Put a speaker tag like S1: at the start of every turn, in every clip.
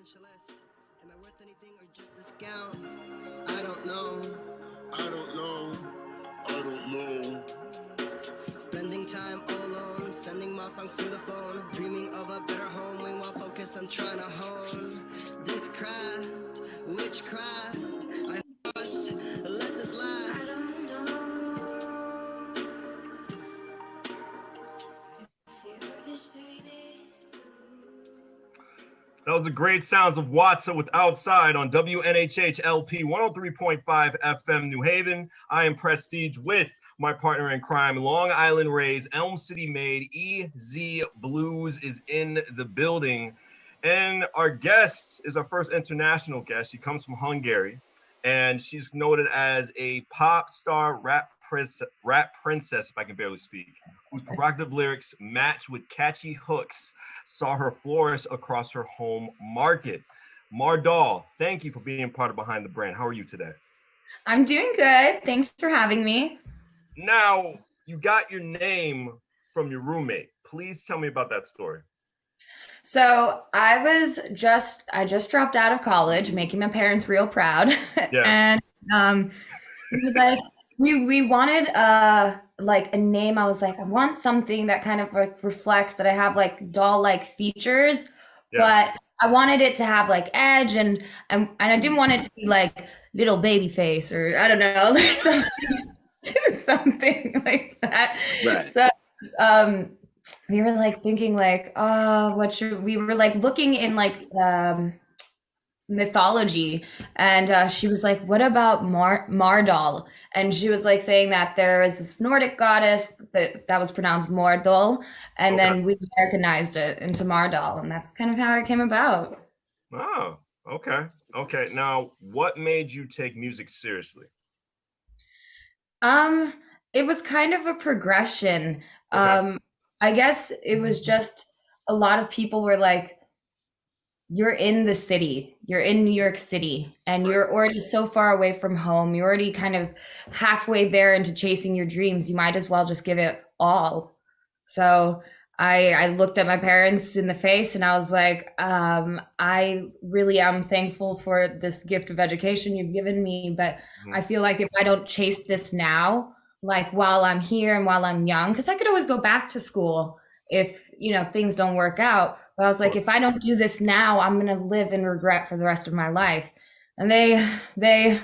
S1: specialist. Am I worth anything or just a scout? I don't know. I don't know. I don't know. Spending time all alone, sending my songs to the phone, dreaming of a better home, while focused on trying to hone this craft, witchcraft. I hush, let this last. I don't know if you're this painted.
S2: That was the great sounds of Watsa with Outside on WNHH LP 103.5 FM New Haven. I am Prestige with my partner in crime, Long Island Rays, Elm City made, EZ Bluez is in the building. And our guest is our first international guest. She comes from Hungary, and she's noted as a pop star rap princess, if I can barely speak, whose provocative lyrics match with catchy hooks saw her flourish across her home market. Mardoll, thank you for being part of Behind the Brand. How are you today?
S3: I'm doing good. Thanks for having me.
S2: Now, you got your name from your roommate. Please tell me about that story.
S3: So I just dropped out of college, making my parents real proud.
S2: Yeah.
S3: And we wanted like a name. I was like, I want something that kind of like reflects that I have like doll-like features,
S2: Yeah.
S3: but I wanted it to have like edge and I didn't want it to be like little baby face or I don't know, like something like that.
S2: Right.
S3: So we were like thinking like, we were like looking in like mythology, and she was like, what about Mardoll? And she was like saying that there is this Nordic goddess that was pronounced Mardoll, and
S2: Okay.
S3: then we Americanized it into Mardoll, and that's kind of how it came about.
S2: Oh, okay. Okay. Now, what made you take music seriously?
S3: It was kind of a progression.
S2: Okay.
S3: I guess it was just a lot of people were like, you're in the city, you're in New York City, and you're already so far away from home. You're already kind of halfway there into chasing your dreams. You might as well just give it all. So I looked at my parents in the face and I was like, I really am thankful for this gift of education you've given me, but I feel like if I don't chase this now, like while I'm here and while I'm young, because I could always go back to school if, things don't work out. But I was like, if I don't do this now, I'm gonna live in regret for the rest of my life. And they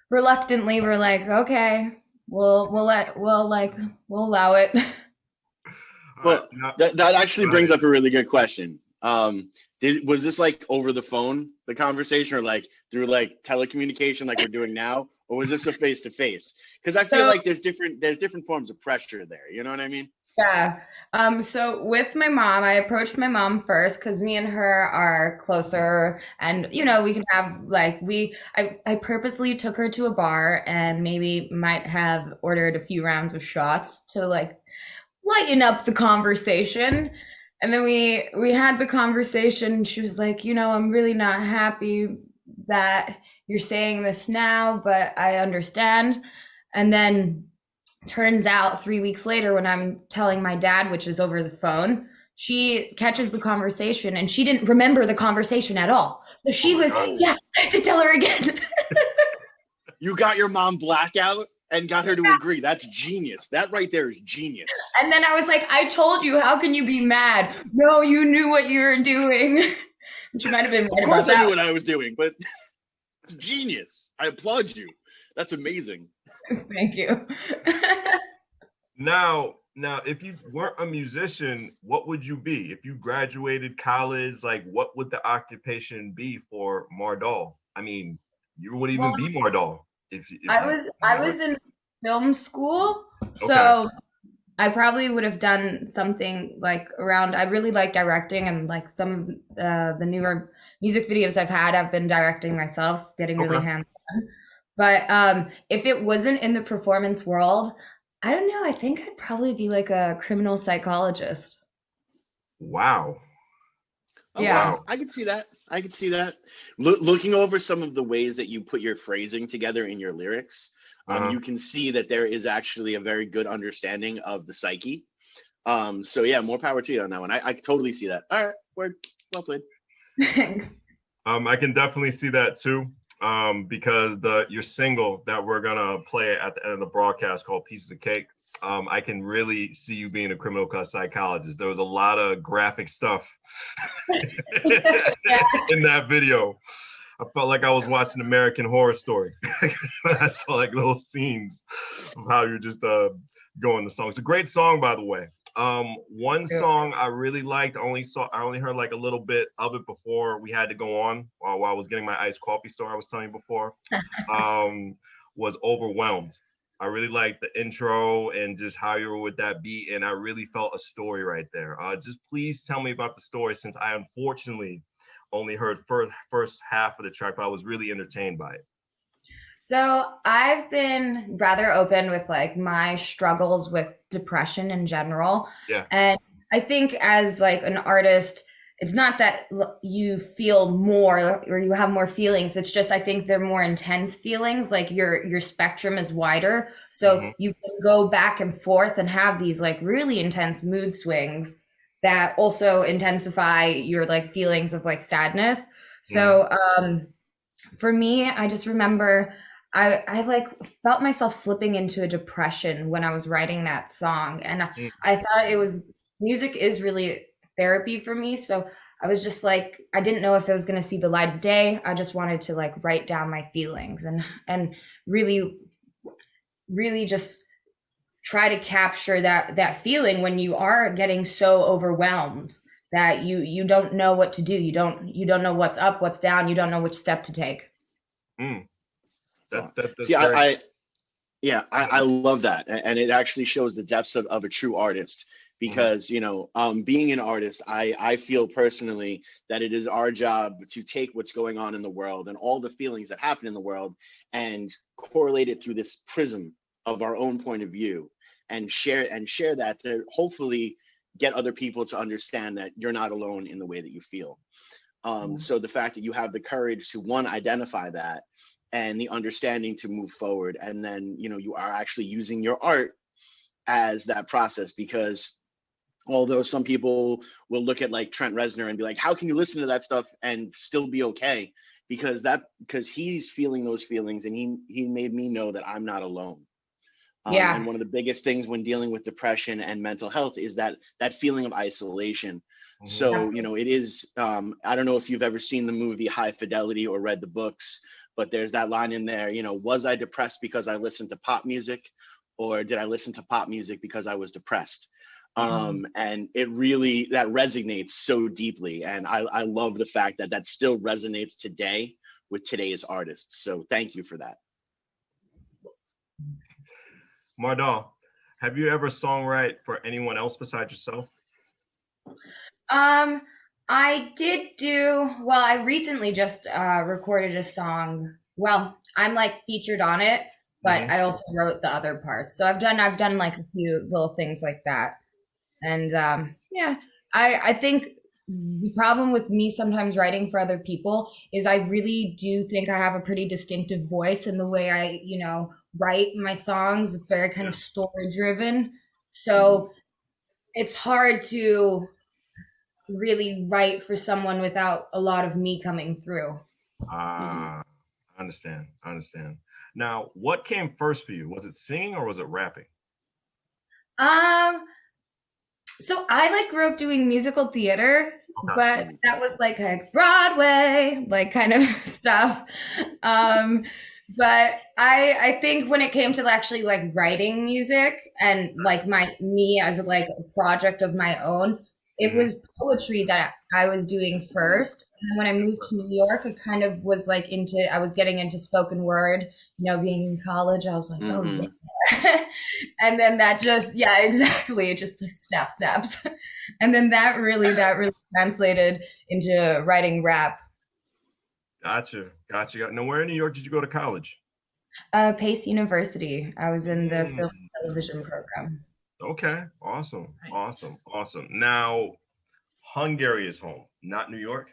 S3: reluctantly were like, okay, we'll allow it.
S4: Well, that actually brings up a really good question. Was this like over the phone, the conversation, or like through like telecommunication, like we're doing now, or was this a face to face? Because I feel like there's different forms of pressure there. You know what I mean?
S3: Yeah. So with my mom, I approached my mom first because me and her are closer, and we can have like I purposely took her to a bar and maybe might have ordered a few rounds of shots to like lighten up the conversation. And then we had the conversation and she was like, I'm really not happy that you're saying this now, but I understand. And then turns out 3 weeks later, when I'm telling my dad, which is over the phone, she catches the conversation and she didn't remember the conversation at all. So she was, yeah, I had to tell her again.
S4: You got your mom blackout and got her to agree. That's genius. That right there is genius.
S3: And then I was like, I told you, how can you be mad? No, you knew what you were doing. She might have been right about that.
S4: Of course I knew what I was doing, but it's genius. I applaud you. That's amazing.
S3: Thank you.
S2: Now, if you weren't a musician, what would you be? If you graduated college, like what would the occupation be for Mardoll? I mean, you wouldn't even be Mardoll.
S3: I was in film school, so I probably would have done something like around. I really like directing, and like some of the newer music videos I've been directing myself, getting really hands-on. But if it wasn't in the performance world, I don't know. I think I'd probably be like a criminal psychologist.
S2: Wow.
S4: Oh, yeah, wow. I could see that. Looking over some of the ways that you put your phrasing together in your lyrics, you can see that there is actually a very good understanding of the psyche. So yeah, more power to you on that one. I totally see that. All right, word. Well played.
S3: Thanks.
S2: I can definitely see that too. Because your single that we're gonna play at the end of the broadcast called "Pieces of Cake," I can really see you being a criminal psychologist. There was a lot of graphic stuff in that video. I felt like I was watching American Horror Story. I saw like little scenes of how you're just going the song. It's a great song, by the way. One song I really liked, I only heard like a little bit of it before we had to go on while I was getting my iced coffee store I was telling you before, was Overwhelmed. I really liked the intro and just how you were with that beat, and I really felt a story right there. Just please tell me about the story, since I unfortunately only heard first half of the track, but I was really entertained by it.
S3: So I've been rather open with like my struggles with depression in general.
S2: Yeah.
S3: And I think as like an artist, it's not that you feel more or you have more feelings. It's just, I think they're more intense feelings. Like your spectrum is wider. So you can go back and forth and have these like really intense mood swings that also intensify your like feelings of like sadness. So for me, I just remember I like felt myself slipping into a depression when I was writing that song. And I thought music is really therapy for me. So I was just like, I didn't know if it was going to see the light of day. I just wanted to like write down my feelings and really, really just try to capture that feeling when you are getting so overwhelmed that you don't know what to do. You don't know what's up, what's down. You don't know which step to take.
S4: See, I love that, and it actually shows the depths of a true artist. Because being an artist, I feel personally that it is our job to take what's going on in the world and all the feelings that happen in the world and correlate it through this prism of our own point of view, and share that to hopefully get other people to understand that you're not alone in the way that you feel. So the fact that you have the courage to, one, identify that, and the understanding to move forward, and then you are actually using your art as that process. Because although some people will look at like Trent Reznor and be like, how can you listen to that stuff and still be okay? Because he's feeling those feelings, and he made me know that I'm not alone. And one of the biggest things when dealing with depression and mental health is that feeling of isolation. So, it is, I don't know if you've ever seen the movie High Fidelity or read the books, but there's that line in there, was I depressed because I listened to pop music, or did I listen to pop music because I was depressed? And it really, that resonates so deeply. And I love the fact that still resonates today with today's artists. So thank you for that.
S2: Mardoll, have you ever songwrite for anyone else besides yourself?
S3: I did I recently just recorded a song. Well, I'm like featured on it, but I also wrote the other parts. So I've done like a few little things like that. And I think the problem with me sometimes writing for other people is I really do think I have a pretty distinctive voice in the way I, write my songs. It's very kind of story driven. So it's hard to really write for someone without a lot of me coming through.
S2: I understand. Now, what came first for you? Was it singing or was it rapping?
S3: So I grew up doing musical theater, but that was like Broadway, like kind of stuff. But I think when it came to actually like writing music and like me as like a project of my own, it was poetry that I was doing first. And then when I moved to New York, it kind of was like I was getting into spoken word, being in college. I was like, oh yeah. And then that just, exactly. It just snaps. And then that really translated into writing rap.
S2: Gotcha. Now, where in New York did you go to college?
S3: Pace University. I was in the film and television program.
S2: Okay. Awesome. Now, Hungary is home, not New York?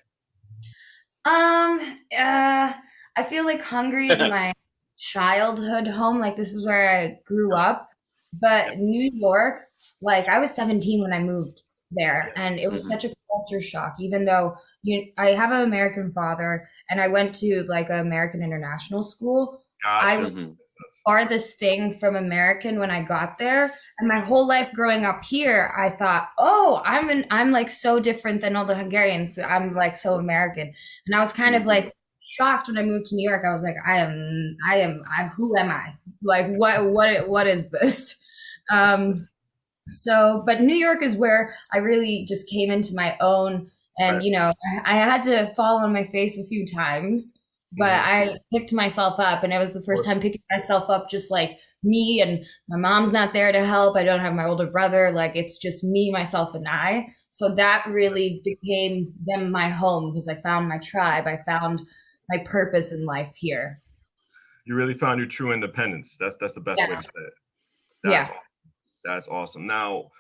S3: I feel like Hungary is my childhood home. Like this is where I grew up. But New York, like I was 17 when I moved there, and it was such a culture shock, even though I have an American father and I went to like an American international school.
S2: Gotcha.
S3: I was farthest thing from American when I got there. And my whole life growing up here, I thought, oh, I'm like so different than all the Hungarians, but I'm like so American. And I was kind of like shocked when I moved to New York. I was like, who am I? Like, what is this? But New York is where I really just came into my own. And, I had to fall on my face a few times, but I picked myself up, and it was the first time picking myself up, just like me, and my mom's not there to help. I don't have my older brother. Like, it's just me, myself, and I. So that really became my home, because I found my tribe. I found my purpose in life here.
S2: You really found your true independence. That's the best way to say it. Awesome. That's awesome. Now,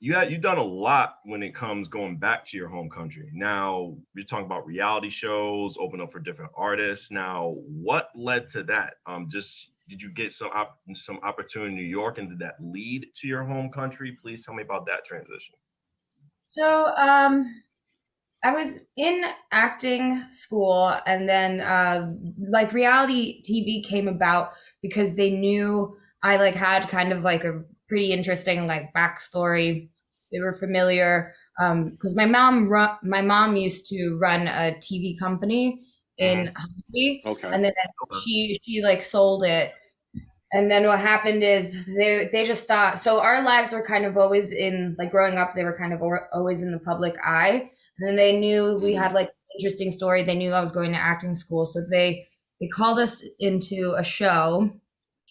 S2: you've done a lot when it comes going back to your home country. Now, you're talking about reality shows, open up for different artists. Now, what led to that? Did you get some opportunity in New York, and did that lead to your home country? Please tell me about that transition.
S3: So, I was in acting school, and then like reality TV came about because they knew I like had kind of like a pretty interesting like backstory. They were familiar because my mom used to run a TV company in Hungary, and then she like sold it. And then what happened is they just thought, so our lives were kind of always in, like growing up, they were kind of always in the public eye. And then they knew we had like an interesting story. They knew I was going to acting school. So they called us into a show,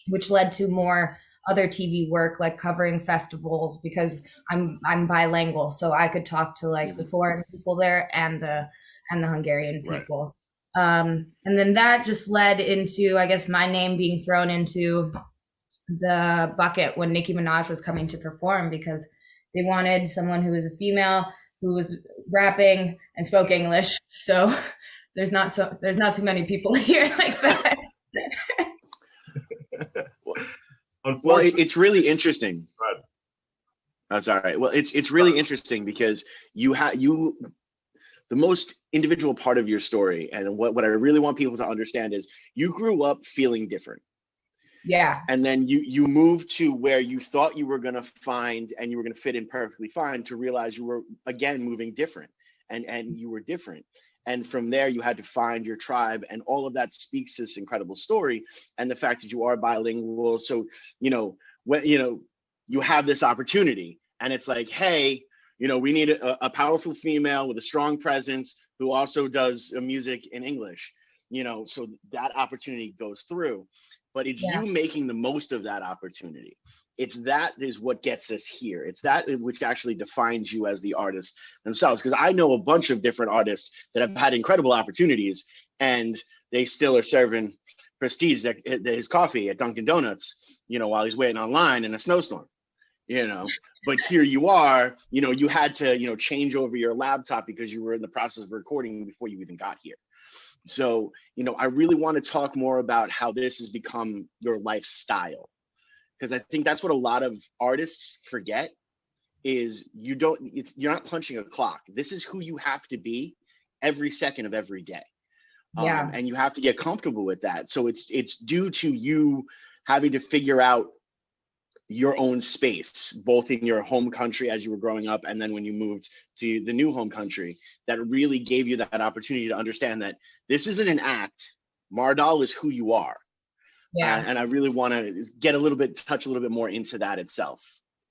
S3: which led to more other TV work, like covering festivals, because I'm bilingual. So I could talk to like the foreign people there and the Hungarian people. And then that just led into, I guess, my name being thrown into the bucket when Nicki Minaj was coming to perform, because they wanted someone who was a female who was rapping and spoke English. So there's not too many people here like that.
S4: Well, it's really interesting. That's all right. Well, it's really interesting because the most individual part of your story, and what I really want people to understand is you grew up feeling different.
S3: Yeah.
S4: And then you moved to where you thought you were going to find and you were going to fit in perfectly fine, to realize you were again moving different, and you were different. And from there, you had to find your tribe, and all of that speaks to this incredible story and the fact that you are bilingual. So, when you have this opportunity, and it's like, hey, we need a powerful female with a strong presence who also does music in English, so that opportunity goes through. But it's you making the most of that opportunity. That is what gets us here. It's that which actually defines you as the artist themselves. Because I know a bunch of different artists that have had incredible opportunities, and they still are serving Prestige his coffee at Dunkin' Donuts, while he's waiting online in a snowstorm. But here you are, you had to, change over your laptop because you were in the process of recording before you even got here. So, I really want to talk more about how this has become your lifestyle, because I think that's what a lot of artists forget is you're not punching a clock. This is who you have to be every second of every day. And you have to get comfortable with that. So it's due to you having to figure out your own space, both in your home country as you were growing up, and then when you moved to the new home country, that really gave you that opportunity to understand that this isn't an act. Mardoll is who you are. Yeah. And I really want to touch a little bit more into that itself,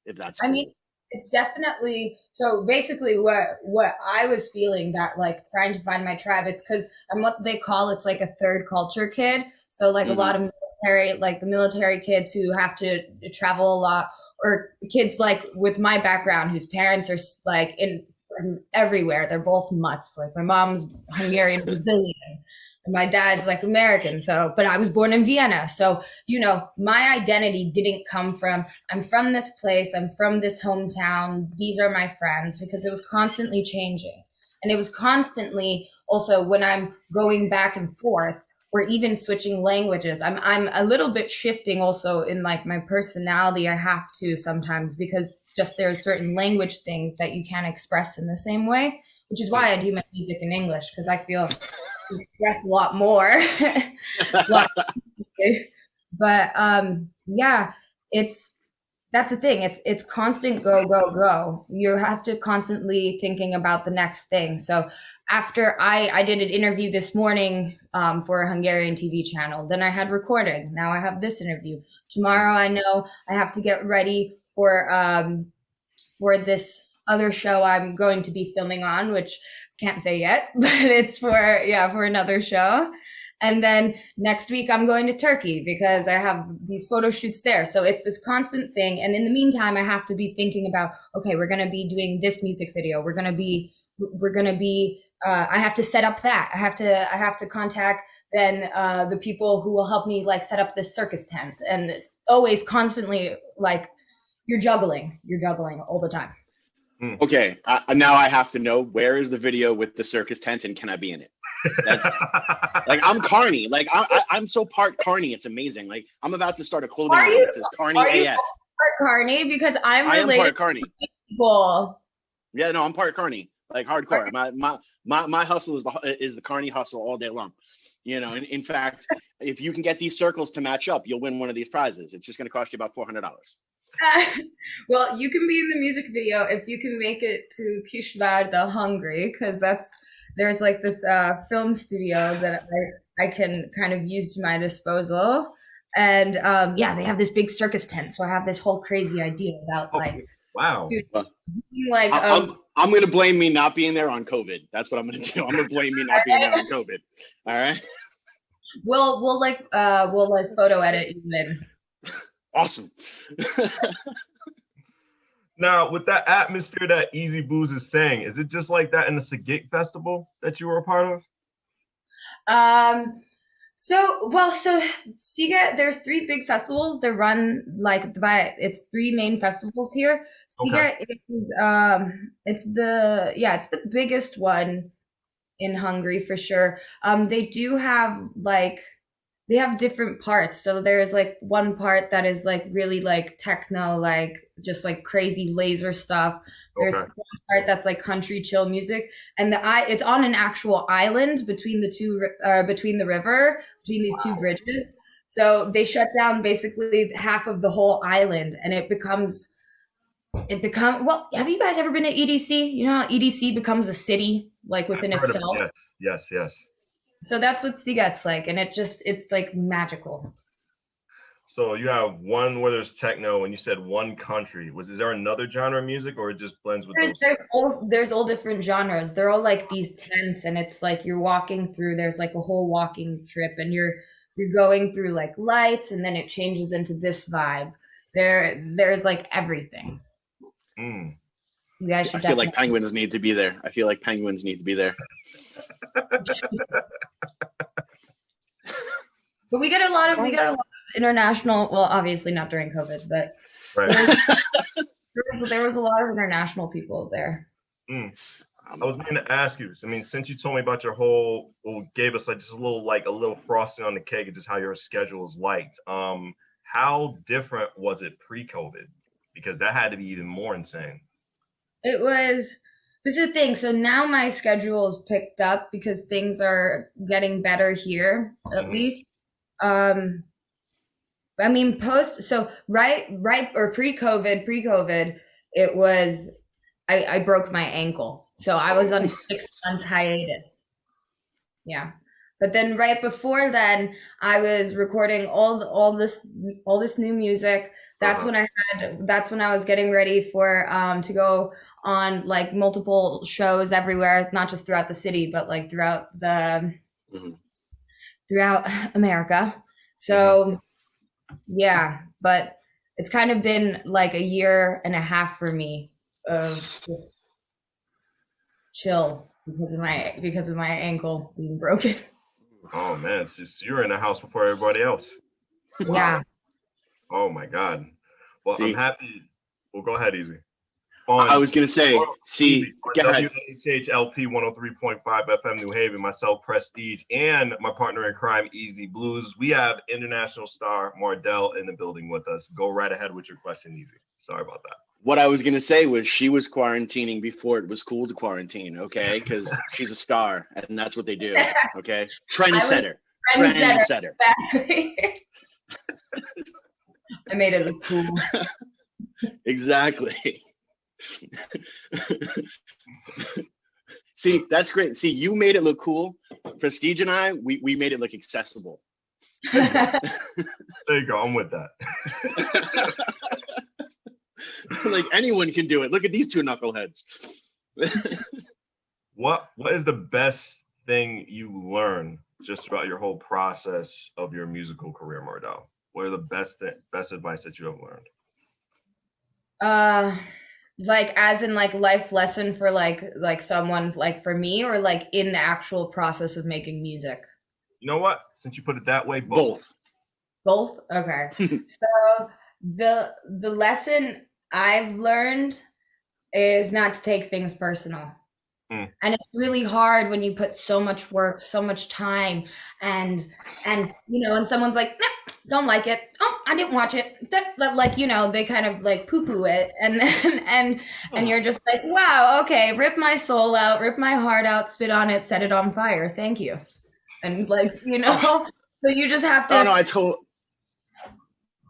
S4: if that's cool.
S3: I mean, it's definitely, so basically what I was feeling, that like trying to find my tribe, it's because I'm what they call, it's like a third culture kid. So like a lot of the military kids who have to travel a lot, or kids like with my background whose parents are like from everywhere. They're both mutts. Like my mom's Hungarian Brazilian, and my dad's like American. So, but I was born in Vienna. So, my identity didn't come from, I'm from this place, I'm from this hometown, these are my friends, because it was constantly changing. And it was constantly also, when I'm going back and forth, or even switching languages. I'm a little bit shifting also in like my personality. I have to sometimes, because just there's certain language things that you can't express in the same way, which is why I do my music in English, because I feel I express a lot more. But yeah, that's the thing. It's constant go, go, go. You have to constantly thinking about the next thing. So after I did an interview this morning for a Hungarian TV channel, then I had recording. Now I have this interview. Tomorrow I know I have to get ready for this other show I'm going to be filming on, which I can't say yet, but it's for another show. And then next week I'm going to Turkey because I have these photo shoots there. So it's this constant thing. And in the meantime, I have to be thinking about, okay, we're going to be doing this music video. We're going to be, I have to set up that. I have to contact then the people who will help me like set up this circus tent, and always constantly like you're juggling all the time.
S4: Okay. Now I have to know, where is the video with the circus tent and can I be in it? That's like, I'm Carney. Like I'm so part Carney. It's amazing. Like I'm about to start a clothing line that says Carney AF.
S3: Part Carney? Because I'm related.
S4: I am part Carney.
S3: People.
S4: Yeah, no, I'm part Carney. Like hardcore. My hustle is the Carney hustle all day long. You know, in fact, if you can get these circles to match up, you'll win one of these prizes. It's just going to cost you about $400.
S3: Well, you can be in the music video if you can make it to Kisvárda, Hungary, because there's like this film studio that I can kind of use to my disposal. And yeah, they have this big circus tent. So I have this whole crazy idea about
S2: wow.
S3: Dude, like
S4: I'm going to blame me not being there on COVID. That's what I'm going to do. I'm going to blame me not being there on COVID. All right.
S3: We'll photo edit you in.
S4: Awesome.
S2: Now, with that atmosphere that Easy Bluez is saying, is it just like that in the Sigit Festival that you were a part of?
S3: So Sigit, there's 3 big festivals. They're run it's 3 main festivals here. Sigit is it's the biggest one in Hungary for sure. They do have they have different parts. So there's like one part that is like really like techno, like just like crazy laser stuff. There's one part that's like country chill music, and it's on an actual island between the river, between these 2 bridges. So they shut down basically half of the whole island, and it becomes well, have you guys ever been to EDC? You know how EDC becomes a city like within itself?
S2: Yes.
S3: So that's what Sigit's like, and it's like magical.
S2: So you have one where there's techno, and you said one country. Is there another genre of music, or it just blends with those?
S3: There's all different genres. They're all like these tents, and it's like you're walking through. There's like a whole walking trip, and you're going through like lights, and then it changes into this vibe. There's like everything. You guys should.
S4: I feel like penguins need to be there.
S3: But we got a lot of international. Well, obviously not during COVID, but there was a lot of international people there.
S2: I was going to ask you. I mean, since you told me about your whole, gave us like just a little frosting on the cake of just how your schedule is like. How different was it pre-COVID? Because that had to be even more insane.
S3: It was. This is the thing. So now my schedule is picked up because things are getting better here, at least. I mean, pre-COVID, it was, I broke my ankle. So I was on a 6-month hiatus. Yeah. But then right before then, I was recording all this new music. That's when I was getting ready for to go on like multiple shows everywhere, not just throughout the city, but like throughout America. So yeah, but it's kind of been like a year and a half for me of just chill because of my ankle being broken.
S2: Oh man, it's just you're in the house before everybody else.
S3: Yeah.
S2: Oh my God. Well, I'm happy. Well, go ahead, Easy. on.
S4: I was gonna say, see, go ahead.
S2: WNHLP 103.5 FM New Haven, myself, Prestige, and my partner in crime, Easy Bluez. We have international star Mardoll in the building with us. Go right ahead with your question, Easy. Sorry about that.
S4: What I was gonna say was she was quarantining before it was cool to quarantine, okay? Because she's a star, and that's what they do, okay? Trendsetter. Trendsetter.
S3: Exactly. I made it look cool.
S4: Exactly. See, that's great. See, you made it look cool. Prestige and I, we made it look accessible.
S2: There you go. I'm with that.
S4: Like anyone can do it. Look at these two knuckleheads.
S2: What is the best thing you learned just about your whole process of your musical career, Mardoll? What are the best advice that you have learned?
S3: Like as in like life lesson for like someone like for me, or like in the actual process of making music?
S2: You know what? Since you put it that way,
S4: Both.
S3: Both? Okay. So the lesson I've learned is not to take things personal. And it's really hard when you put so much work, so much time, and you know, and someone's like, nah, don't like it. Oh, I didn't watch it. Like, you know, they kind of like poo-poo it, and then and you're just like, wow, okay, rip my soul out, rip my heart out, spit on it, set it on fire. Thank you. And like, you know, so you just have to.
S4: Oh no,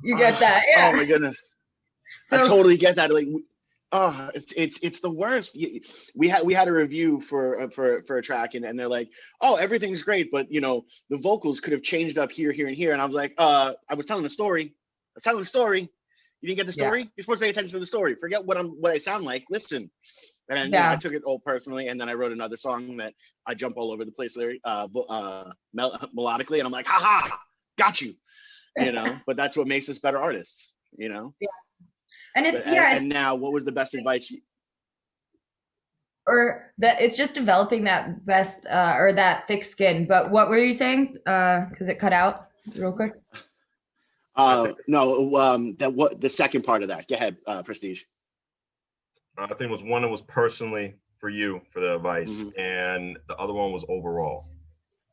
S3: you get that? Yeah.
S4: Oh my goodness. So, I totally get that. Like, oh, it's the worst. We had a review for a track, and they're like, oh, everything's great, but you know, the vocals could have changed up here, here, and here. And I was like, I was telling the story. You didn't get the story? Yeah. You're supposed to pay attention to the story. Forget what I sound like. Listen. And then, you know, I took it all personally, and then I wrote another song that I jump all over the place melodically, and I'm like, ha, got you. You know, but that's what makes us better artists, you know?
S3: Yeah. And
S4: and now, what was the best advice?
S3: Or that it's just developing that best or that thick skin. But what were you saying? Because it cut out real quick.
S4: No, the second part of that. Go ahead, Prestige.
S2: I think it was one that was personally for you for the advice, and the other one was overall.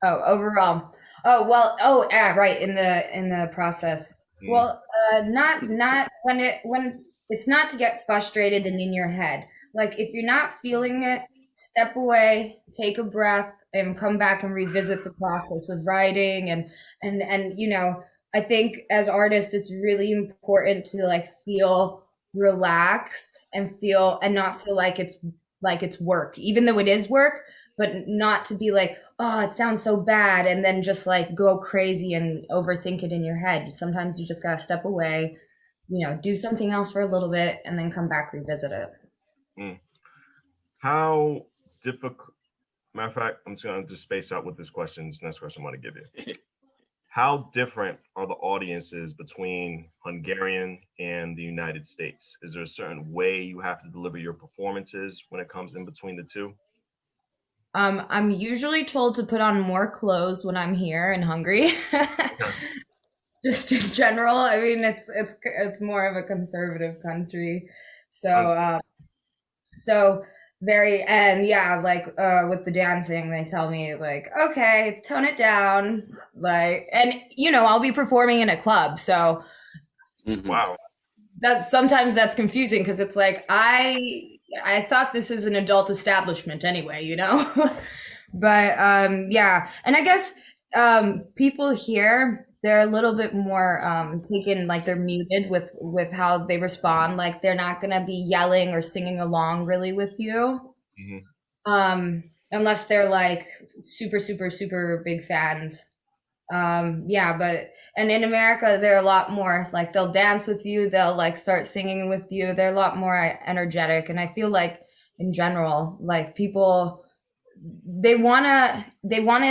S3: Oh, overall. Oh well. Oh, yeah, right. In the process. Well, not when it's not to get frustrated and in your head. Like if you're not feeling it, step away, take a breath, and come back and revisit the process of writing. And you know, I think as artists, it's really important to like feel relaxed and not feel like it's work, even though it is work, but not to be like, oh, it sounds so bad, and then just like go crazy and overthink it in your head. Sometimes you just gotta step away, you know, do something else for a little bit, and then come back, revisit it.
S2: How difficult? Matter of fact, I'm just gonna space out with this question. This next question I'm gonna give you. How different are the audiences between Hungarian and the United States? Is there a certain way you have to deliver your performances when it comes in between the two?
S3: I'm usually told to put on more clothes when I'm here in Hungary. Just in general. I mean, it's more of a conservative country. So very, and yeah, like with the dancing, they tell me like, okay, tone it down. Like, and you know, I'll be performing in a club. So
S2: wow.
S3: Sometimes that's confusing because it's like, I thought this is an adult establishment anyway, you know? But yeah. And I guess people here, they're a little bit more taken, like they're muted with how they respond. Like they're not going to be yelling or singing along really with you. Unless they're like super, super, super big fans. Yeah, but and in America, they're a lot more like they'll dance with you, they'll like start singing with you. They're a lot more energetic, and I feel like in general, like people they wanna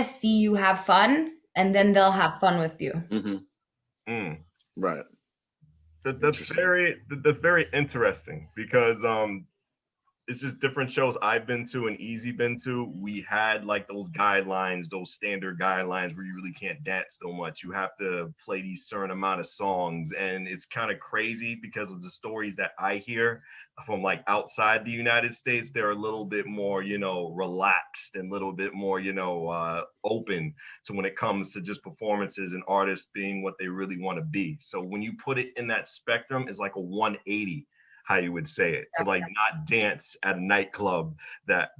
S3: see you have fun, and then they'll have fun with you.
S4: Right.
S2: That's very interesting because it's just different shows I've been to and Easy been to. We had like those guidelines, those standard guidelines where you really can't dance so much. You have to play these certain amount of songs. And it's kind of crazy because of the stories that I hear from like outside the United States, they're a little bit more, relaxed and a little bit more, open to when it comes to just performances and artists being what they really want to be. So when you put it in that spectrum, it's like a 180, how you would say it, to like not dance at a nightclub that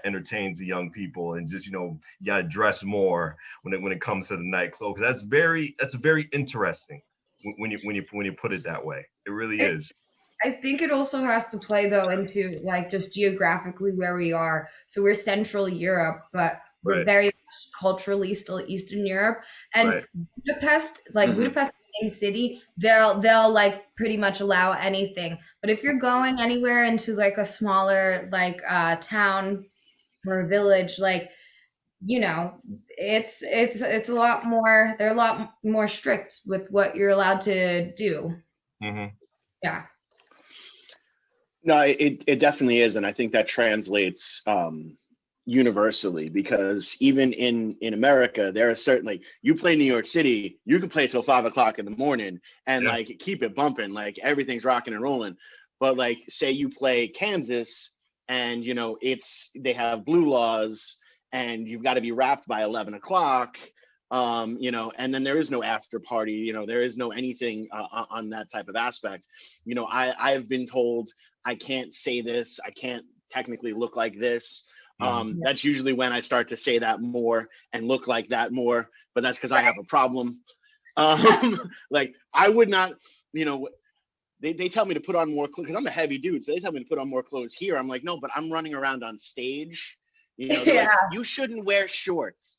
S2: entertains the young people, and just you gotta dress more when it comes to the nightclub. That's very interesting when you put it that way. It really is.
S3: I think it also has to play though into like just geographically where we are. So we're Central Europe, but we're very much culturally still Eastern Europe. And Budapest, Budapest main city, they'll like pretty much allow anything. But if you're going anywhere into like a smaller like town or a village, like it's a lot more. They're a lot more strict with what you're allowed to do.
S2: Mm-hmm.
S3: Yeah.
S4: No, it definitely is, and I think that translates universally, because even in America, there are certainly, you play New York City, you can play till 5 o'clock in the morning and like keep it bumping, like everything's rocking and rolling. But like, say you play Kansas, and they have blue laws, and you've got to be wrapped by 11 o'clock. And then there is no after party, there is no anything on that type of aspect. I've been told I can't say this, I can't technically look like this. That's usually when I start to say that more and look like that more, but that's because I have a problem. Like I would not, they tell me to put on more clothes because I'm a heavy dude. So they tell me to put on more clothes here. I'm like, no, but I'm running around on stage. Like, you shouldn't wear shorts.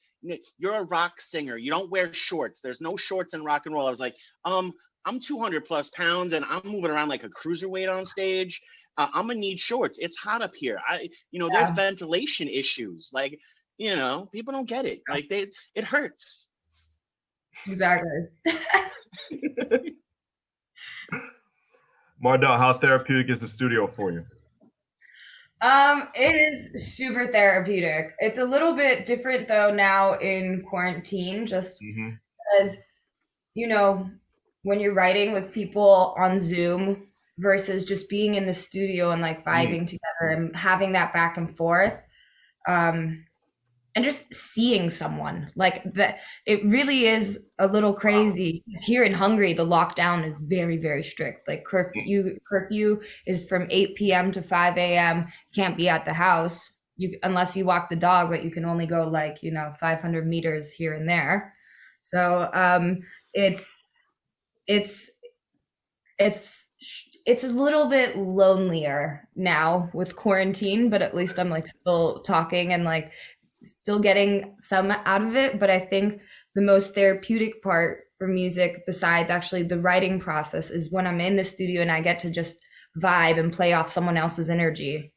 S4: You're a rock singer. You don't wear shorts. There's no shorts in rock and roll. I was like, I'm 200 plus pounds and I'm moving around like a cruiserweight on stage. I'm gonna need shorts. It's hot up here. There's ventilation issues. Like, people don't get it. Like it hurts.
S3: Exactly.
S2: Mardoll, how therapeutic is the studio for you?
S3: It is super therapeutic. It's a little bit different though now in quarantine, just because, when you're writing with people on Zoom versus just being in the studio and like vibing together and having that back and forth, and just seeing someone like that, it really is a little crazy. Here in Hungary, the lockdown is very, very strict. Like curfew is from 8 p.m. to 5 a.m. Can't be at the house unless you walk the dog, but you can only go like 500 meters here and there. So it's a little bit lonelier now with quarantine, but at least I'm like still talking and like still getting some out of it. But I think the most therapeutic part for music, besides actually the writing process, is when I'm in the studio and I get to just vibe and play off someone else's energy.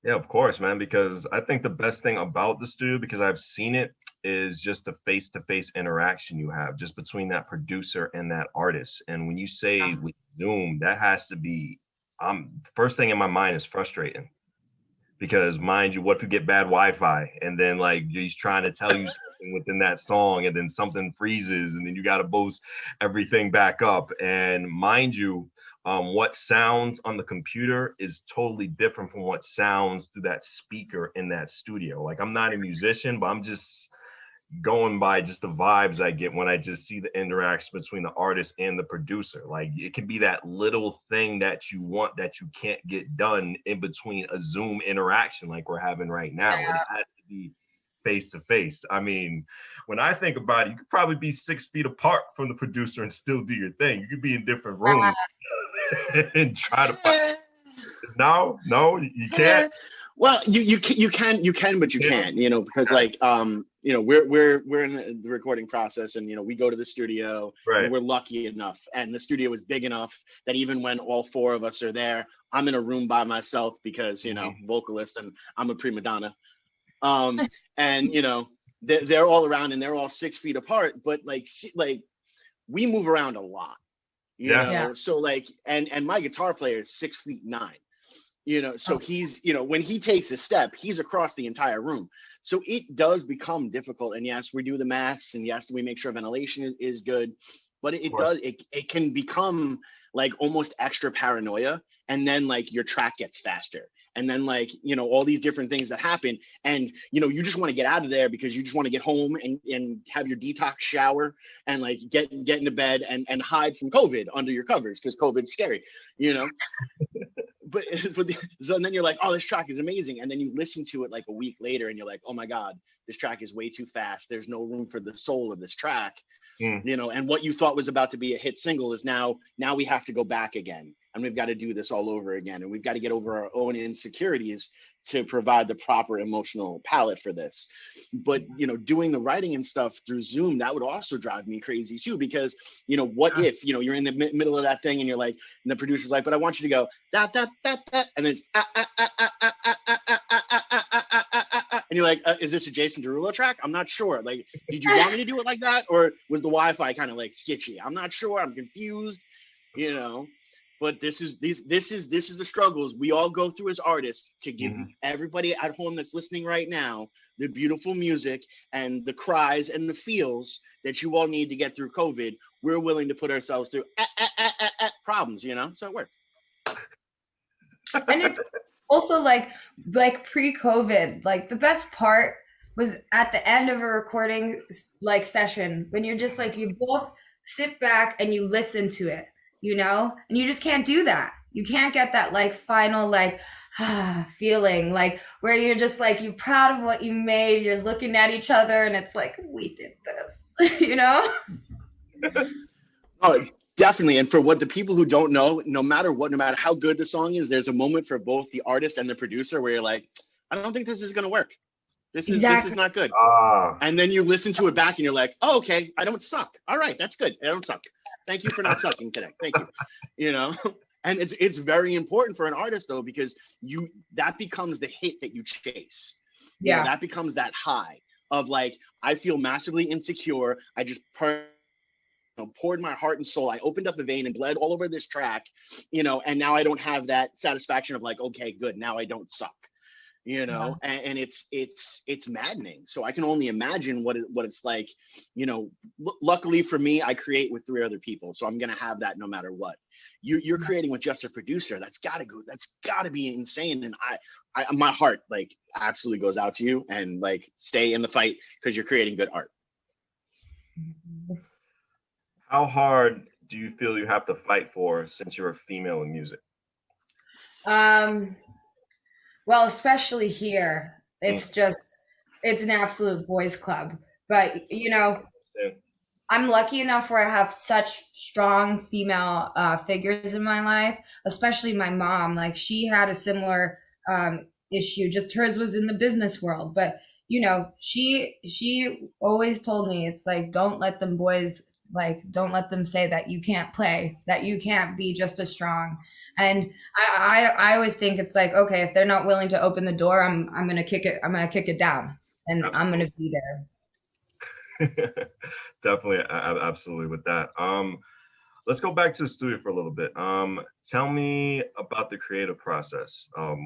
S2: Yeah, of course, man, because I think the best thing about the studio, because I've seen it, is just the face-to-face interaction you have just between that producer and that artist. And when you say with Zoom, that has to be, first thing in my mind is frustrating. Because mind you, what if you get bad Wi-Fi and then like he's trying to tell you something within that song and then something freezes and then you got to boost everything back up. And mind you, what sounds on the computer is totally different from what sounds through that speaker in that studio. Like I'm not a musician, but I'm just going by just the vibes I get when I just see the interaction between the artist and the producer. Like it can be that little thing that you want that you can't get done in between a Zoom interaction like we're having right now. It has to be face to face. I mean, when I think about it, you could probably be 6 feet apart from the producer and still do your thing. You could be in different rooms and try to find. No, you can't.
S4: Well, you can, but you can't, because like, we're in the recording process and, we go to the studio and we're lucky enough. And the studio is big enough that even when all 4 of us are there, I'm in a room by myself because, vocalist and I'm a prima donna. And, they're all around and they're all 6 feet apart, but like we move around a lot, so like, and my guitar player is 6'9". So he's, when he takes a step, he's across the entire room. So it does become difficult. And yes, we do the masks and yes, we make sure ventilation is good, but it can become like almost extra paranoia, and then like your track gets faster, and then like, you know, all these different things that happen, and you know, you just want to get out of there because you just want to get home and have your detox shower and like get into bed and hide from COVID under your covers because COVID's scary, you know. but so then you're like, oh, this track is amazing, and then you listen to it like a week later and you're like, oh my god, this track is way too fast, there's no room for the soul of this track. You know, and what you thought was about to be a hit single is now we have to go back again, and we've got to do this all over again, and we've got to get over our own insecurities to provide the proper emotional palette for this. But you know, doing the writing and stuff through Zoom, that would also drive me crazy too, because you know, what if, you know, you're in the middle of that thing and you're like, and the producer's like, but I want you to go that and then and you're like, is this a Jason Derulo track? I'm not sure. Like, did you want me to do it like that, or was the Wi-Fi kind of like sketchy? I'm not sure. I'm confused, you know. But this is the struggles we all go through as artists to give everybody at home that's listening right now the beautiful music and the cries and the feels that you all need to get through COVID. We're willing to put ourselves through problems, you know, so it works.
S3: And it's also like pre-COVID, like the best part was at the end of a recording like session when you're just like, you both sit back and you listen to it, you know, and you just can't do that. You can't get that like final like feeling, like where you're just like, you're proud of what you made, you're looking at each other and it's like, we did this, you know?
S4: Oh, definitely. And for what the people who don't know, no matter how good the song is, there's a moment for both the artist and the producer where you're like, I don't think this is going to work. This is not good. And then you listen to it back and you're like, oh, okay, I don't suck. All right, that's good. I don't suck. Thank you for not sucking today. Thank you. You know, and it's very important for an artist though, because that becomes the hit that you chase.
S3: Yeah.
S4: You know, that becomes that high of like, I feel massively insecure. I just poured my heart and soul. I opened up a vein and bled all over this track, you know, and now I don't have that satisfaction of like, okay, good. Now I don't suck. You know, and it's maddening. So I can only imagine what it's like, you know. Luckily for me, I create with 3 other people, so I'm gonna have that no matter what. You're creating with just a producer. That's gotta be insane. And I my heart like absolutely goes out to you, and like stay in the fight because you're creating good art.
S2: How hard do you feel you have to fight for since you're a female in music?
S3: Well, especially here, it's an absolute boys club. But, you know, I'm lucky enough where I have such strong female figures in my life, especially my mom. Like, she had a similar issue, just hers was in the business world. But, you know, she always told me, it's like, don't let them say that you can't play, that you can't be just as strong. And I always think it's like, okay, if they're not willing to open the door, I'm gonna kick it down, and I'm gonna be there.
S2: Definitely, absolutely with that. Let's go back to the studio for a little bit. Tell me about the creative process of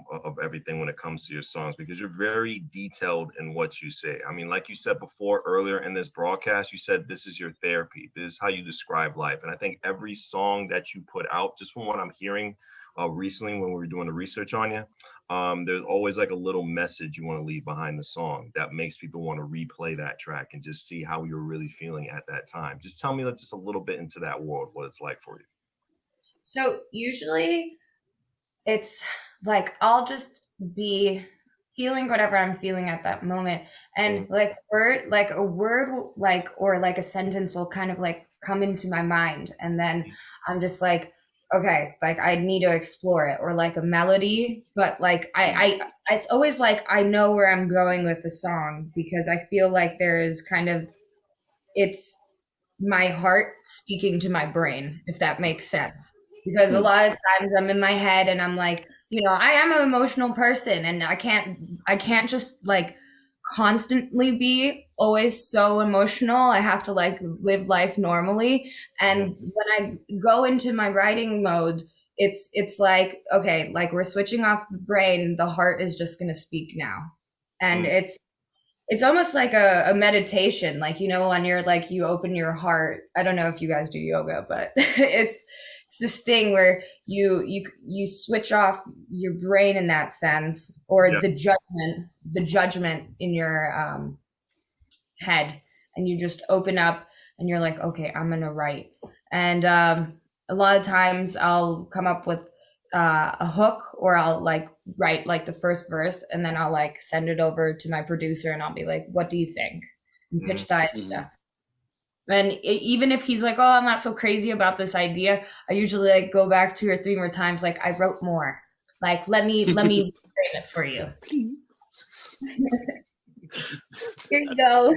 S2: everything when it comes to your songs, because you're very detailed in what you say. I mean, like you said before earlier in this broadcast, you said this is your therapy. This is how you describe life. And I think every song that you put out, just from what I'm hearing recently when we were doing the research on you, there's always like a little message you want to leave behind the song that makes people want to replay that track and just see how you're really feeling at that time. Just tell me like just a little bit into that world, what it's like for you.
S3: So usually it's like, I'll just be feeling whatever I'm feeling at that moment. And a word, or like a sentence will kind of like come into my mind. And then I'm just like, okay, like I need to explore it, or like a melody, but like it's always like I know where I'm going with the song, because I feel like there is it's my heart speaking to my brain, if that makes sense. Because a lot of times I'm in my head and I'm like, you know, I am an emotional person, and I can't just like constantly be always so emotional. I have to like live life normally. And when I go into my writing mode, it's like, okay, like we're switching off the brain, the heart is just going to speak now. And it's almost like a meditation, like, you know, when you're like, you open your heart. I don't know if you guys do yoga, but it's this thing where you switch off your brain in that sense, or the judgment in your head, and you just open up and you're like, okay, I'm gonna write. And a lot of times I'll come up with a hook, or I'll like write like the first verse, and then I'll like send it over to my producer and I'll be like, what do you think? And pitch that idea. And even if he's like, oh, I'm not so crazy about this idea, I usually like go back 2 or 3 more times, like, I wrote more, like, let me frame it for you. Here you go.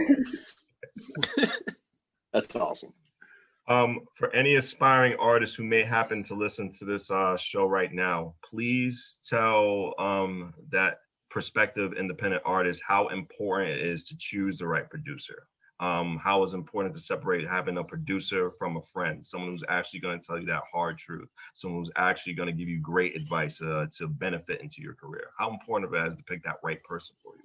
S4: That's awesome.
S2: For any aspiring artists who may happen to listen to this show right now, please tell that prospective independent artist how important it is to choose the right producer. How it's important to separate having a producer from a friend, someone who's actually going to tell you that hard truth, someone who's actually going to give you great advice to benefit into your career. How important it is to pick that right person for you?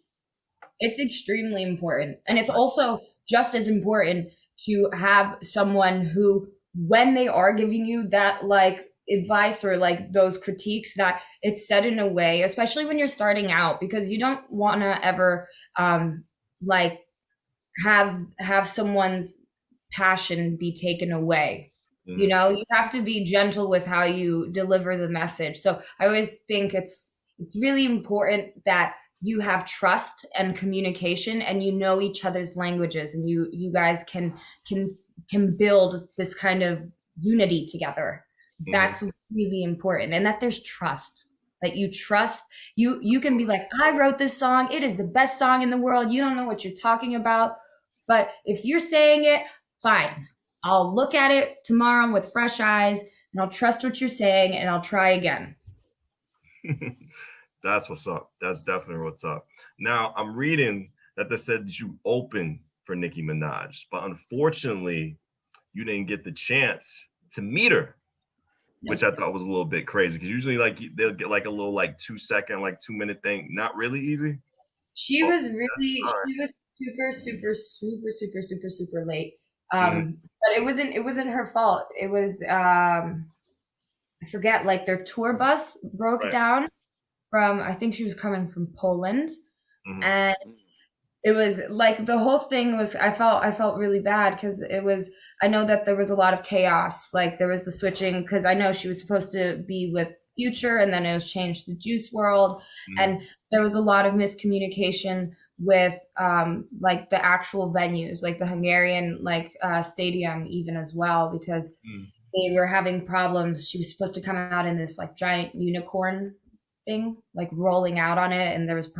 S3: It's extremely important. And it's also just as important to have someone who, when they are giving you that like advice or like those critiques, that it's said in a way, especially when you're starting out, because you don't want to ever like have someone's passion be taken away. Mm-hmm. You know, you have to be gentle with how you deliver the message. So I always think it's really important that you have trust and communication, and you know each other's languages, and you guys can build this kind of unity together. Mm-hmm. That's really important. And that there's trust. That you trust, you can be like, I wrote this song, it is the best song in the world, you don't know what you're talking about. But if you're saying it, fine. I'll look at it tomorrow with fresh eyes, and I'll trust what you're saying, and I'll try again.
S2: That's what's up. That's definitely what's up. Now, I'm reading that they said that you opened for Nicki Minaj, but unfortunately, you didn't get the chance to meet her, which I thought was a little bit crazy, because usually like they'll get like a little like 2-second, like 2-minute thing. Not really easy.
S3: She was super late. But it wasn't her fault. It was I forget, like their tour bus broke down from, I think she was coming from Poland. Mm-hmm. And it was like the whole thing was, I felt really bad, because it was, I know that there was a lot of chaos. Like there was the switching, because I know she was supposed to be with Future, and then it was changed to Juice WRLD. Mm-hmm. And there was a lot of miscommunication with like the actual venues, like the Hungarian stadium even as well, because they were having problems. She was supposed to come out in this like giant unicorn thing, like rolling out on it, and there was a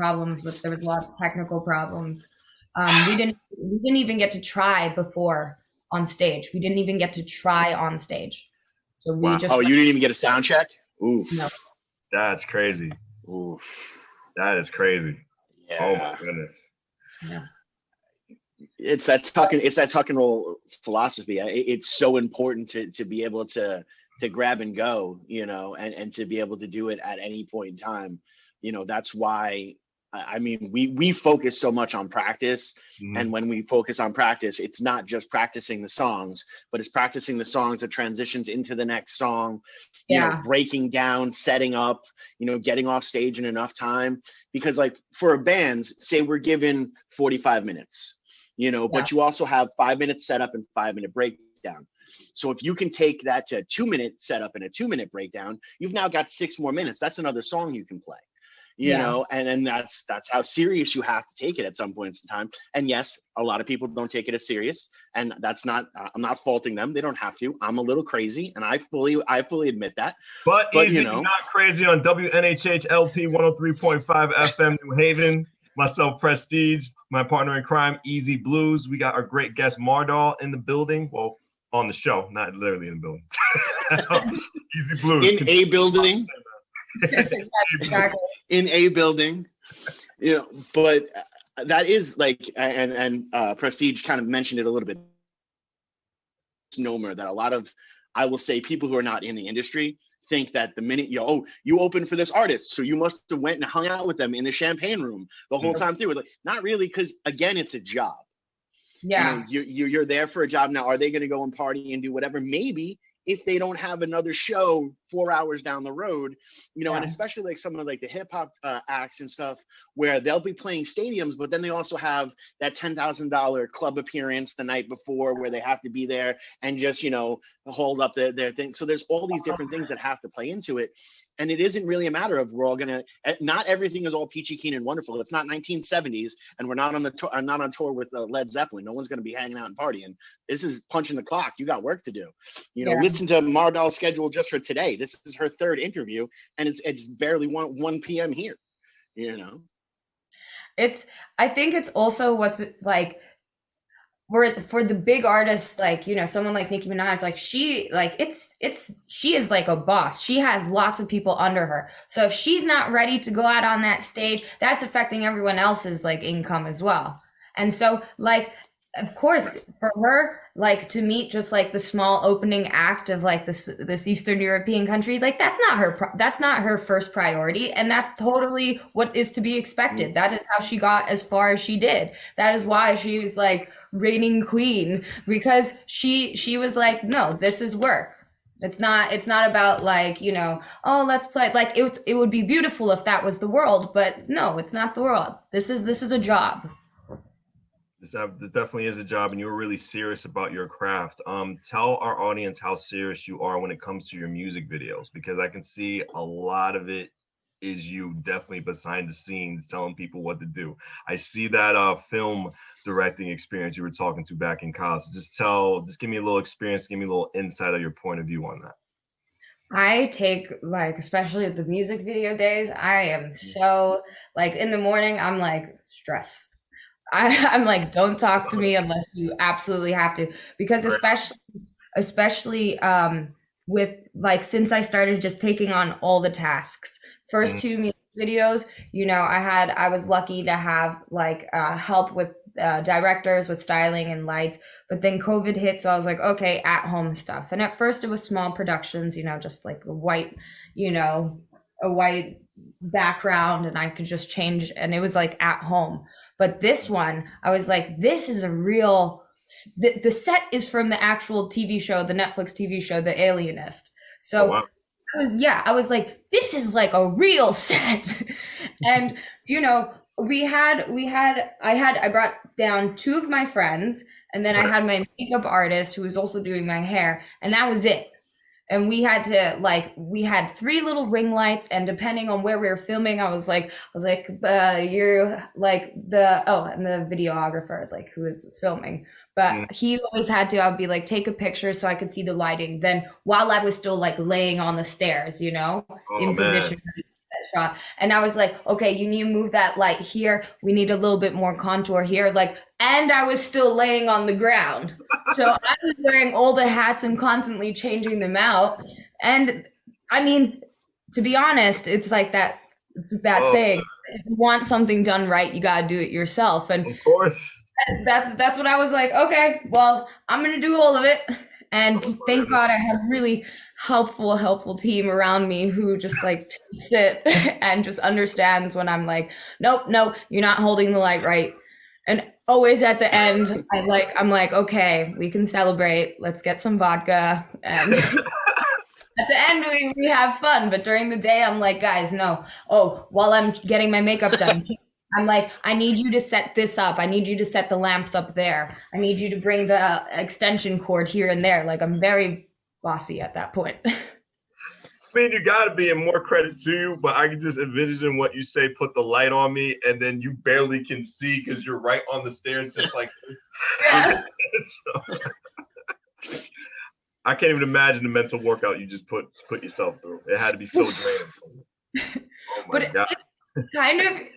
S3: lot of technical problems. We didn't even get to try before on stage. We didn't even get to try on stage. So we just
S4: you didn't even get a sound check? Oof.
S3: No.
S2: That's crazy.
S4: Oof.
S2: That is crazy. Yeah. Oh my goodness.
S3: Yeah.
S4: It's that tuck and roll philosophy. It's so important to be able to grab and go, you know, and to be able to do it at any point in time. You know, that's why, I mean, we focus so much on practice. Mm-hmm. And when we focus on practice, it's not just practicing the songs, but it's practicing the songs that transitions into the next song, you know, breaking down, setting up, you know, getting off stage in enough time. Because like for a band, say we're given 45 minutes, you know, but you also have 5 minutes setup and 5-minute breakdown. So if you can take that to a 2-minute setup and a 2-minute breakdown, you've now got 6 more minutes. That's another song you can play. You know, and that's how serious you have to take it at some points in time. And yes, a lot of people don't take it as serious, and that's not, I'm not faulting them. They don't have to. I'm a little crazy, and I fully admit that.
S2: But easy, you know, not crazy on WNHH LP 103.5 FM New Haven. Myself, Prestige, my partner in crime, Easy Bluez. We got our great guest Mardoll in the building. Well, on the show, not literally in the building. Easy Bluez.
S4: In a building. In a building, you know, but that is like, and Prestige kind of mentioned it a little bit, misnomer that a lot of, I will say, people who are not in the industry think that the minute you opened for this artist, so you must have went and hung out with them in the champagne room the whole time through. Like, not really, because again, it's a job.
S3: Yeah,
S4: you know, you're there for a job. Now, are they going to go and party and do whatever? Maybe, if they don't have another show 4 hours down the road, you know,
S3: Yeah.
S4: and especially like some of like the hip hop acts and stuff where they'll be playing stadiums, but then they also have that $10,000 club appearance the night before where they have to be there and just, you know, hold up their thing. So there's all these different things that have to play into it. And it isn't really a matter of we're all gonna, not everything is all peachy keen and wonderful. It's not 1970s and we're not on not on tour with Led Zeppelin. No one's gonna be hanging out and partying. This is punching the clock. You got work to do. You know, listen to Mardoll's schedule just for today. This is her third interview and it's barely 1 p.m. here, you know?
S3: I think it's also what's like, for the big artists, like, you know, someone like Nicki Minaj, like she is like a boss. She has lots of people under her. So if she's not ready to go out on that stage, that's affecting everyone else's like income as well. And so like, of course, for her, like to meet just like the small opening act of like this Eastern European country, like that's not her first priority, and that's totally what is to be expected. That is how she got as far as she did. That is why she was like reigning queen, because she was like, no, this is work. It's not about like, you know, oh, let's play. Like it would be beautiful if that was the world, but no, it's not the world. This is a job.
S2: This definitely is a job, and you're really serious about your craft. Tell our audience how serious you are when it comes to your music videos, because I can see a lot of it is you definitely behind the scenes telling people what to do. I see that film directing experience you were talking to back in college. Just give me a little experience, give me a little insight of your point of view on that.
S3: I take, like, especially at the music video days, I am so, like, in the morning, I'm like stressed. I'm like, don't talk to me unless you absolutely have to, because especially with like, since I started just taking on all the tasks, first two music videos, you know, I was lucky to have like help with directors with styling and lights, but then COVID hit, so I was like, okay, at home stuff. And at first it was small productions, you know, just like a white background, and I could just change, and it was like at home. But this one, I was like, this is a real, the set is from the actual TV show, the Netflix TV show, The Alienist. So
S2: oh, wow.
S3: I was like, this is like a real set. And, you know, I brought down two of my friends, and then I had my makeup artist who was also doing my hair, and that was it. And we had 3 little ring lights, and depending on where we were filming, I was like, you're like and the videographer, like, who was filming, but he always had to, I would be like, take a picture so I could see the lighting. Then while I was still like laying on the stairs, you know, in position for that shot. And I was like, okay, you need to move that light here. We need a little bit more contour here. Like, and I was still laying on the ground. So I was wearing all the hats and constantly changing them out. And I mean, to be honest, it's like that, saying, if you want something done right, you got to do it yourself. And
S2: of course,
S3: that's what I was like, okay, well, I'm going to do all of it. And thank God I have really helpful team around me who just like takes it and just understands when I'm like, nope, you're not holding the light right. And always at the end, I'm like, okay, we can celebrate. Let's get some vodka. And at the end, we have fun. But during the day, I'm like, guys, no. Oh, while I'm getting my makeup done, I'm like, I need you to set this up. I need you to set the lamps up there. I need you to bring the extension cord here and there. Like, I'm very bossy at that point.
S2: I mean, you got to be, in more credit to you, but I can just envision what you say, put the light on me, and then you barely can see because you're right on the stairs just like this. Yeah. So, I can't even imagine the mental workout you just put yourself through. It had to be so draining. Oh my God.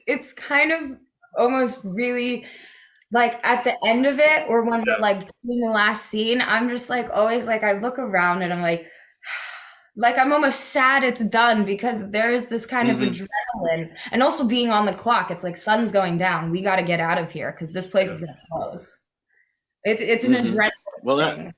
S3: It's kind of almost really like at the end of it, or when we're like doing the last scene, I'm just like always like, I look around and I'm like I'm almost sad it's done, because there's this kind of adrenaline, and also being on the clock. It's like, sun's going down. We got to get out of here because this place is going to close. It's an adrenaline thing.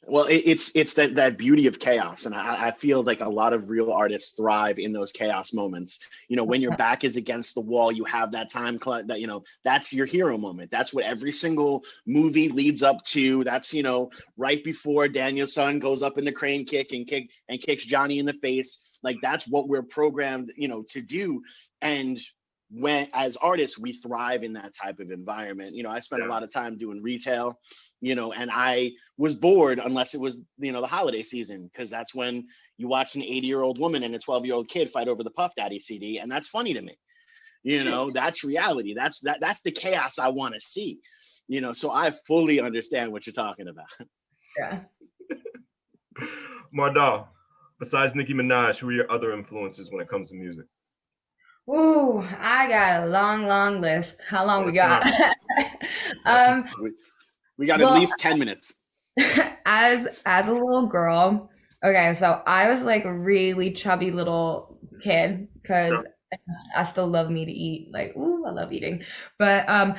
S4: Well, it's that beauty of chaos, and I feel like a lot of real artists thrive in those chaos moments. When your back is against the wall, you have that time that that's your hero moment. That's what every single movie leads up to. That's right before Daniel-san goes up in the crane kick and kicks Johnny in the face. Like that's what we're programmed to do. And when as artists we thrive in that type of environment. I spent a lot of time doing retail, and I was bored unless it was the holiday season, because that's when you watch an 80-year-old woman and a 12-year-old kid fight over the Puff Daddy CD, and that's funny to me. That's reality. That's the chaos I want to see. So I fully understand what you're talking about.
S3: Yeah.
S2: Mardoll, besides Nicki Minaj, who are your other influences when it comes to music?
S3: Ooh, I got a long list. How long we got?
S4: We got at least 10 minutes.
S3: As a little girl, okay, so I was like a really chubby little kid because I still love me to eat. Like, ooh, I love eating. But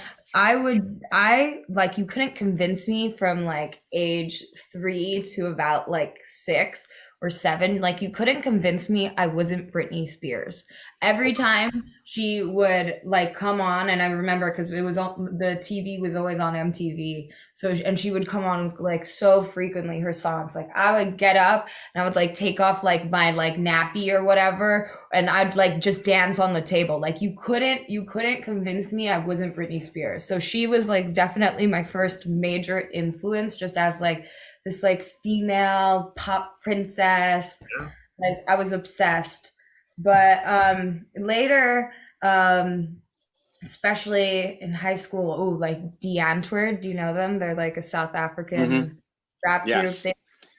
S3: you couldn't convince me from like age 3 to about like 6 or 7. Like you couldn't convince me I wasn't Britney Spears. Every time she would like come on, and I remember because it was on the TV was always on MTV. So and she would come on like so frequently, her songs. Like I would get up and I would like take off like my like nappy or whatever, and I'd like just dance on the table. Like you couldn't convince me I wasn't Britney Spears. So she was like definitely my first major influence, just as like this like female pop princess.
S2: Yeah.
S3: Like I was obsessed. But later, especially in high school, like D'Antwoord, do you know them? They're like a South African rap group.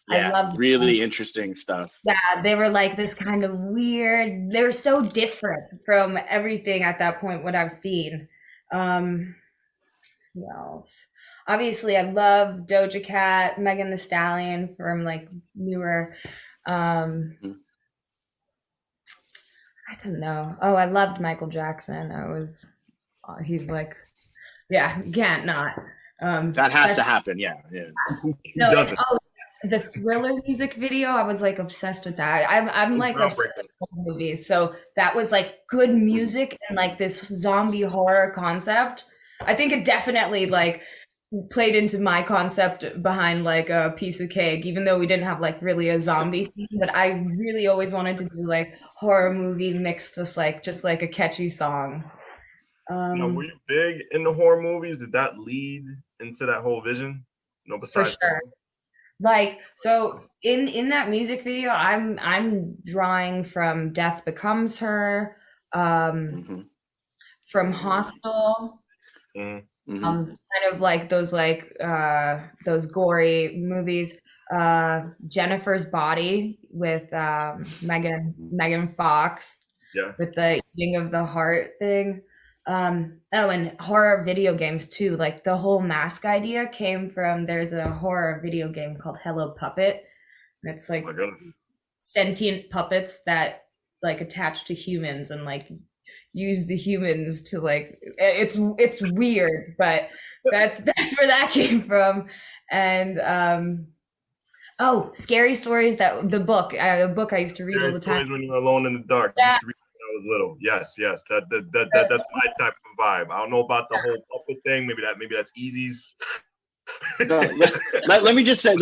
S4: I love really
S3: them.
S4: Interesting stuff.
S3: Yeah, they were like this kind of weird. They were so different from everything at that point what I've seen. Who else? Obviously, I love Doja Cat, Megan Thee Stallion from like newer. I don't know. Oh, I loved Michael Jackson. He's like, yeah, you can't not.
S4: That has to happen. Yeah.
S2: Who doesn't?
S3: The Thriller music video, I was like obsessed with that. I'm like obsessed with movies. So that was like good music and like this zombie horror concept. I think it definitely like played into my concept behind like a piece of cake, even though we didn't have like really a zombie scene, but I really always wanted to do like horror movie mixed with like just like a catchy song.
S2: Now, were you big in the horror movies? Did that lead into that whole vision? No, besides
S3: for sure. Like so in that music video, I'm drawing from Death Becomes Her, from Hostel. Kind of like those gory movies. Jennifer's Body with Megan Fox.
S2: Yeah.
S3: With the eating of the heart thing. And horror video games too. Like the whole mask idea came from, there's a horror video game called Hello Puppet. And it's like sentient puppets that like attach to humans and like use the humans to like, it's weird, but that's where that came from. And Scary Stories, that the book I used to read all the time.
S2: When you were alone in the dark.
S3: Yeah.
S2: I used to read when I was little. Yes. That's my type of vibe. I don't know about the whole puppet thing. Maybe that's Easy's.
S4: Let me just say,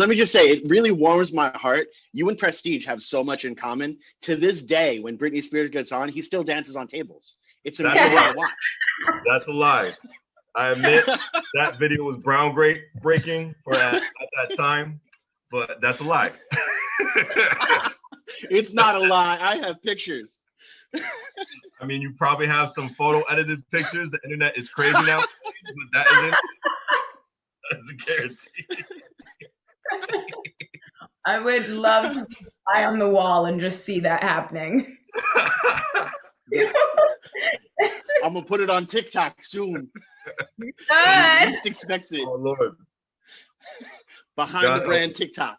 S4: it really warms my heart. You and Prestige have so much in common. To this day, when Britney Spears gets on, he still dances on tables. It's amazing to watch.
S2: That's a lie. I admit that video was groundbreaking for at that time, but that's a lie.
S4: It's not a lie. I have pictures.
S2: I mean, you probably have some photo edited pictures. The internet is crazy now, but that isn't. That's a guarantee.
S3: I would love to fly on the wall and just see that happening.
S4: I'm gonna put it on TikTok soon. Least expects it.
S2: Oh Lord!
S4: Behind the brand TikTok.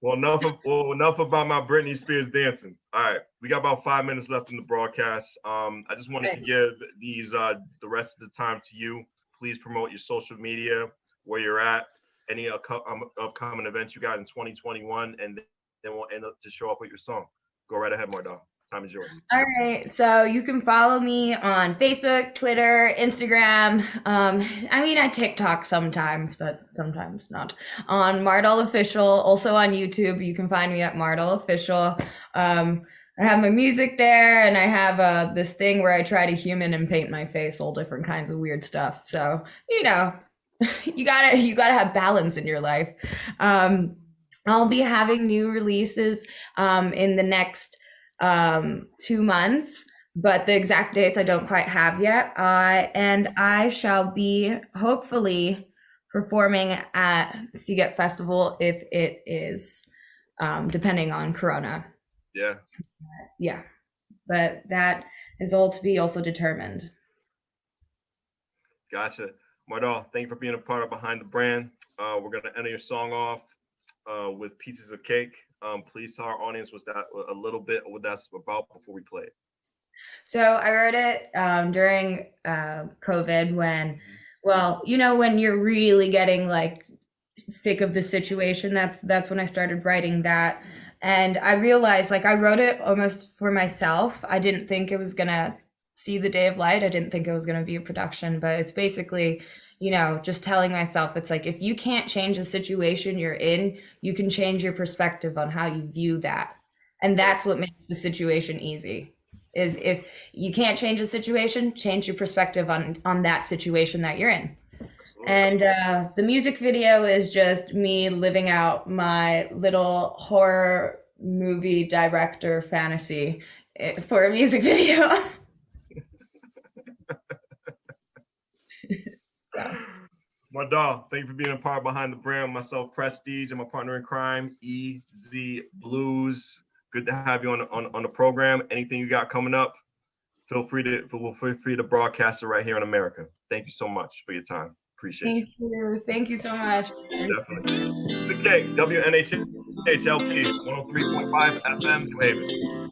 S2: Well, enough about my Britney Spears dancing. All right, we got about 5 minutes left in the broadcast. I just wanted to give these the rest of the time to you. Please promote your social media, where you're at, any upcoming events you got in 2021, and then we'll end up to show up with your song. Go right ahead, Mardoll. Time is yours.
S3: All right. So you can follow me on Facebook, Twitter, Instagram. I TikTok sometimes, but sometimes not. On Mardoll Official, also on YouTube. You can find me at Mardoll Official. I have my music there, and I have this thing where I try to human and paint my face, all different kinds of weird stuff. So, you gotta have balance in your life. I'll be having new releases in the next 2 months, but the exact dates I don't quite have yet. And I shall be hopefully performing at Seagate Festival if it is, depending on Corona.
S2: Yeah.
S3: Yeah. But that is all to be also determined.
S2: Gotcha. Mardoll, thank you for being a part of Behind the Brand. We're going to end your song off with Pieces of Cake. Please tell our audience a little bit what that's about before we play it.
S3: So I wrote it during COVID when you're really getting like sick of the situation. That's when I started writing that. And I realized like I wrote it almost for myself. I didn't think it was going to see the day of light. I didn't think it was going to be a production, but it's basically, just telling myself, it's like, if you can't change the situation you're in, you can change your perspective on how you view that. And that's what makes the situation easy, is if you can't change the situation, change your perspective on that situation that you're in. And the music video is just me living out my little horror movie director fantasy for a music video.
S2: Mardoll, thank you for being a part Behind the Brand. Myself, Prestige, and my partner in crime, EZ Bluez. Good to have you on the program. Anything you got coming up, feel free to broadcast it right here in America. Thank you so much for your time. Appreciate you.
S3: Thank you so much.
S2: Definitely. The K, WNHHLP, 103.5 FM, New Haven.